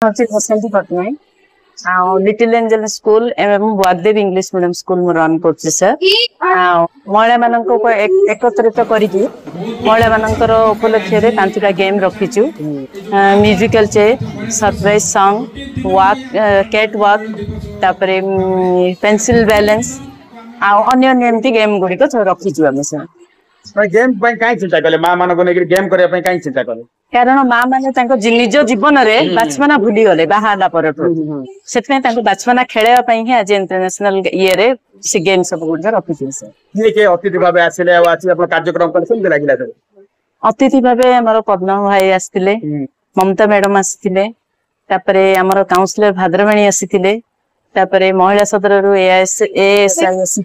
बसंती Patnaik little angel school एवं Vagdev English medium school में रन कर सर महिला मान एकत्रित करके महिला मान उपलक्ष्य 5टा गेम रखीचु musical chair surprise song walk cat walk तापरे पेंसिल बैलेंस अन्य एमती गेम गुड़िक रखीचु आम सर गेम कहीं चिंता कले माँ मान गेम करने कहीं चिंता कले कारण माँ मैंने निज जीवन में बाछमाना भूली गले बाहा से बाछमाना खेलवाई ही आज इंटरनेशनल ये से गेम सब गुड़ रखी सर अतिथि भाव आसिले कार्यक्रम कले लगे अतिथि भाव आम पद्म भाई आसते ममता मैडम आसते आमर काउंसिलर भाद्रवाणी आसी महिला सदर रु एएसआई आसी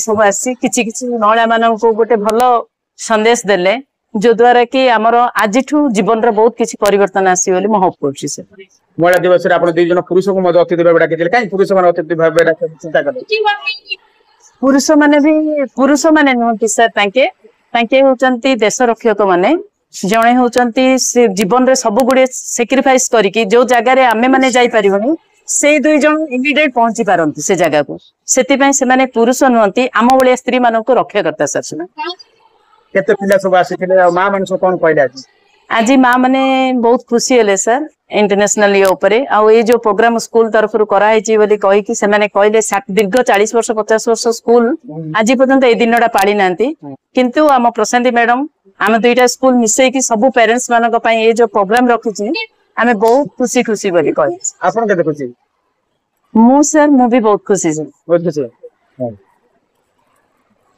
सब आसी किछि महिला मान गोटे भल संदेश देले जो द्वारा कि आमर आज जीवन रे बहुत किछि परिवर्तन आसी बोली मैं होप करछि सर महिला दिवस रे आपण दुई जन पुरुष को मध्य अतिथि भाव डाकिले काई पुरुष मान अतिथि भाव चिंता करले पुरुष माने नहति सर तांके होचंती देश रक्षक माने जणे होचंती जीवन रे सब गुडे सैक्रिफाइस करिकि जो जगह रे आमे माने जाई परिबनी से दुई जन इमिडिएट पहुंची पारंती से जगह को सेति पय से माने पुरुष नहति आम बळे स्त्री मानन को रक्षा करता सर से केते पिला सब आसीथिले आ मां माने सब कोन कहले आज मां माने बहुत खुशी हेले सर इंटरनेशनल ये ऊपर आ ये जो प्रोग्राम स्कूल तरफ रु करा हेची बोली कहि कि से माने कहले दीर्घ 40 वर्ष 50 वर्ष स्कूल आज पर्यंत ए दिनडा पाड़ी नांती किंतु आम प्रशांति मैडम आम दुईटा स्कूल मिसई कि सब पेरेंट्स मानक पई ये जो प्रोग्राम रखिछि आमे बहुत खुशी बोली कहि आपन केते खुशी मु सर मु भी बहुत खुशी बहुत खुशी